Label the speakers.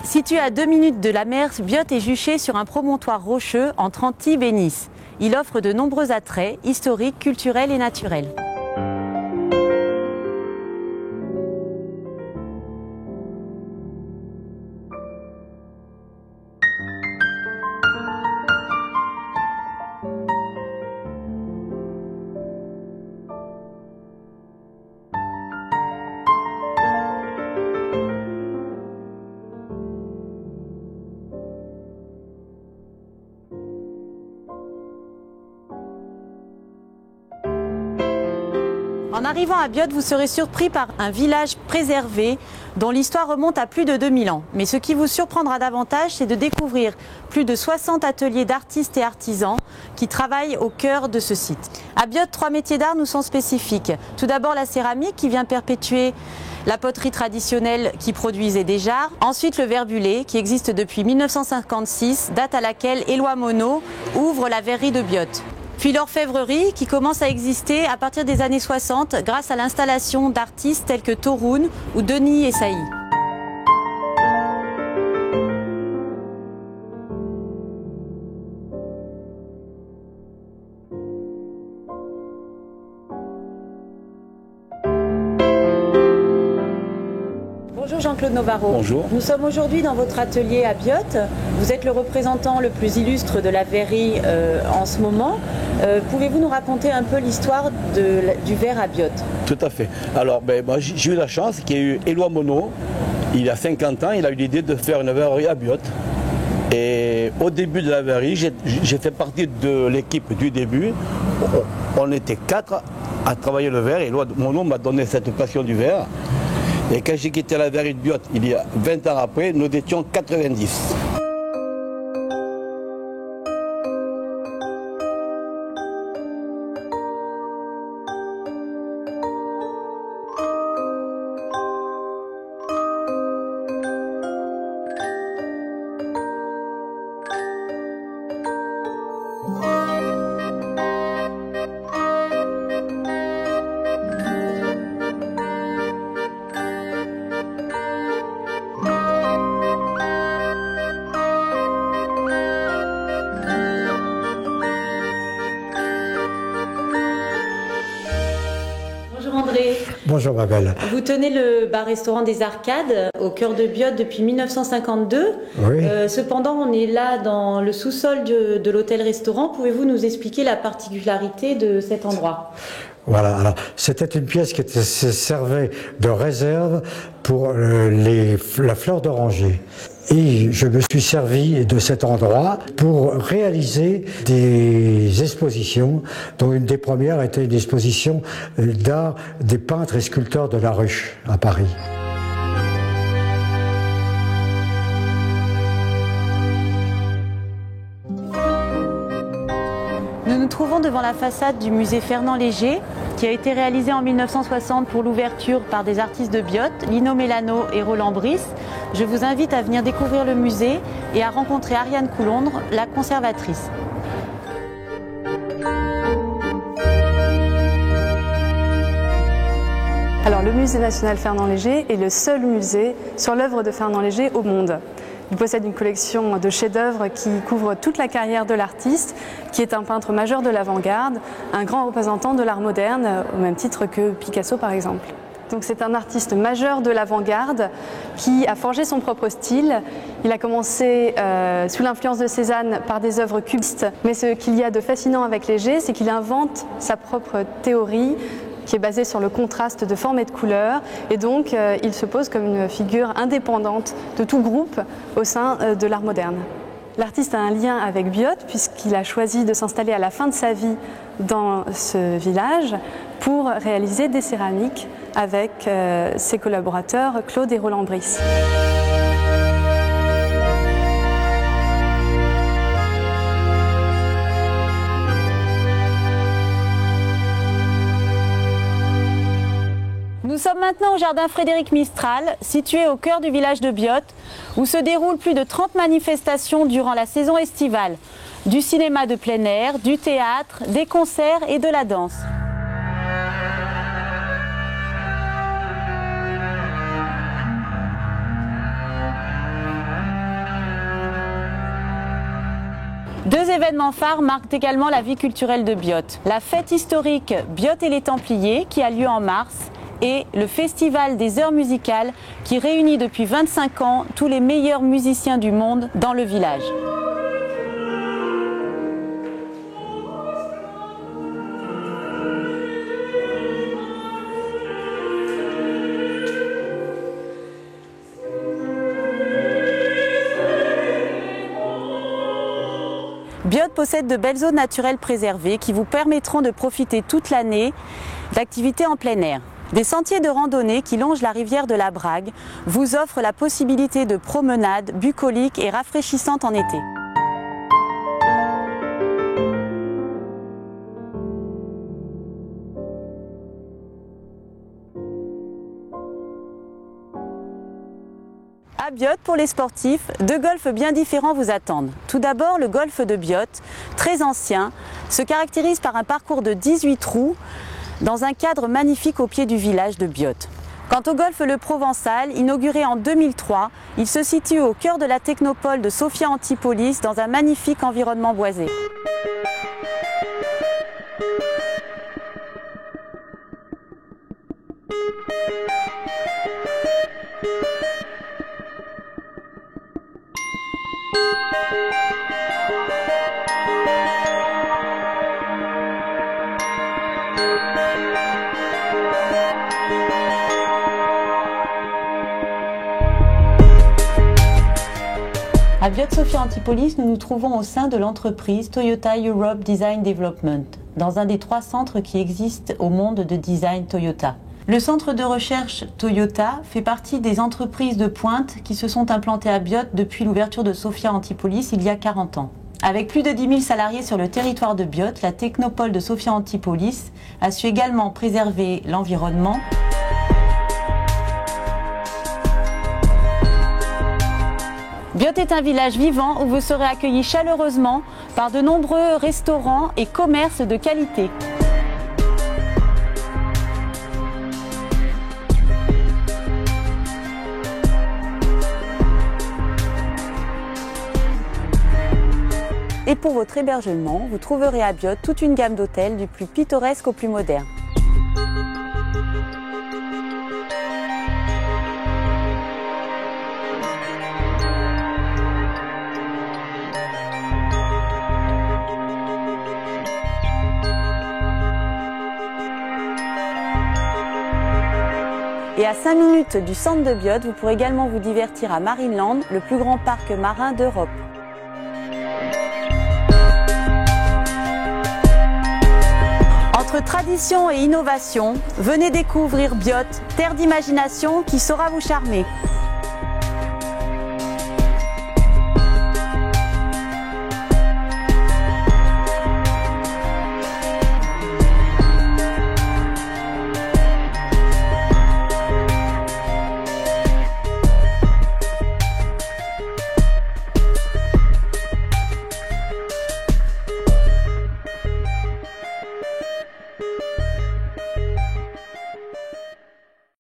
Speaker 1: Situé à 2 minutes de la mer, Biot est juché sur un promontoire rocheux entre Antibes et Nice. Il offre de nombreux attraits historiques, culturels et naturels. En arrivant à Biot, vous serez surpris par un village préservé dont l'histoire remonte à plus de 2000 ans. Mais ce qui vous surprendra davantage, c'est de découvrir plus de 60 ateliers d'artistes et artisans qui travaillent au cœur de ce site. À Biot, 3 métiers d'art nous sont spécifiques. Tout d'abord la céramique qui vient perpétuer la poterie traditionnelle qui produisait des jarres. Ensuite le verbulé qui existe depuis 1956, date à laquelle Éloi Monod ouvre la verrerie de Biot. Puis l'orfèvrerie qui commence à exister à partir des années 60 grâce à l'installation d'artistes tels que Tauroun ou Denis Essaï. Bonjour Jean-Claude Novaro.
Speaker 2: Bonjour.
Speaker 1: Nous sommes aujourd'hui dans votre atelier à Biot. Vous êtes le représentant le plus illustre de la verrerie en ce moment. Pouvez-vous nous raconter un peu l'histoire du verre à Biot?
Speaker 2: Tout à fait. Alors, moi, j'ai eu la chance qu'il y ait eu Éloi Monod, il y a 50 ans, il a eu l'idée de faire une verrerie à Biot. Et au début de la verrerie, j'ai fait partie de l'équipe du début. On était 4 à travailler le verre. Éloi Monod m'a donné cette passion du verre. Et quand j'ai quitté la verrerie de Biot, il y a 20 ans après, nous étions 90.
Speaker 3: Bonjour ma belle.
Speaker 1: Vous tenez le bar-restaurant des Arcades au cœur de Biot depuis 1952.
Speaker 3: Oui.
Speaker 1: Cependant, on est là dans le sous-sol de l'hôtel-restaurant. Pouvez-vous nous expliquer la particularité de cet endroit?
Speaker 3: Voilà, alors c'était une pièce qui servait de réserve pour la fleur d'oranger. Et je me suis servi de cet endroit pour réaliser des expositions, dont une des premières était une exposition d'art des peintres et sculpteurs de la Ruche à Paris.
Speaker 1: Nous nous trouvons devant la façade du musée Fernand Léger, qui a été réalisé en 1960 pour l'ouverture par des artistes de Biot, Lino Mélano et Roland Brice. Je vous invite à venir découvrir le musée et à rencontrer Ariane Coulondre, la conservatrice.
Speaker 4: Alors, le musée national Fernand Léger est le seul musée sur l'œuvre de Fernand Léger au monde. Il possède une collection de chefs-d'œuvre qui couvre toute la carrière de l'artiste, qui est un peintre majeur de l'avant-garde, un grand représentant de l'art moderne, au même titre que Picasso par exemple. Donc c'est un artiste majeur de l'avant-garde qui a forgé son propre style. Il a commencé sous l'influence de Cézanne par des œuvres cubistes, mais ce qu'il y a de fascinant avec Léger, c'est qu'il invente sa propre théorie qui est basée sur le contraste de formes et de couleurs, et donc il se pose comme une figure indépendante de tout groupe au sein de l'art moderne. L'artiste a un lien avec Biot puisqu'il a choisi de s'installer à la fin de sa vie dans ce village pour réaliser des céramiques avec ses collaborateurs Claude et Roland Brice.
Speaker 1: Nous sommes maintenant au jardin Frédéric Mistral, situé au cœur du village de Biot, où se déroulent plus de 30 manifestations durant la saison estivale. Du cinéma de plein air, du théâtre, des concerts et de la danse. Deux événements phares marquent également la vie culturelle de Biot. La fête historique Biot et les Templiers qui a lieu en mars et le Festival des Heures Musicales qui réunit depuis 25 ans tous les meilleurs musiciens du monde dans le village. Biot possède de belles zones naturelles préservées qui vous permettront de profiter toute l'année d'activités en plein air. Des sentiers de randonnée qui longent la rivière de la Brague vous offrent la possibilité de promenades bucoliques et rafraîchissantes en été. À Biot, pour les sportifs, deux golfs bien différents vous attendent. Tout d'abord, le golf de Biot, très ancien, se caractérise par un parcours de 18 trous dans un cadre magnifique au pied du village de Biot. Quant au golf Le Provençal, inauguré en 2003, il se situe au cœur de la technopole de Sophia Antipolis dans un magnifique environnement boisé. À Biot Sophia Antipolis, nous nous trouvons au sein de l'entreprise Toyota Europe Design Development, dans un des 3 centres qui existent au monde de design Toyota. Le centre de recherche Toyota fait partie des entreprises de pointe qui se sont implantées à Biot depuis l'ouverture de Sophia Antipolis il y a 40 ans. Avec plus de 10 000 salariés sur le territoire de Biot, la technopole de Sophia Antipolis a su également préserver l'environnement. Biot est un village vivant où vous serez accueillis chaleureusement par de nombreux restaurants et commerces de qualité. Et pour votre hébergement, vous trouverez à Biot toute une gamme d'hôtels du plus pittoresque au plus moderne. Et à 5 minutes du centre de Biot, vous pourrez également vous divertir à Marineland, le plus grand parc marin d'Europe. Entre tradition et innovation, venez découvrir Biot, terre d'imagination qui saura vous charmer.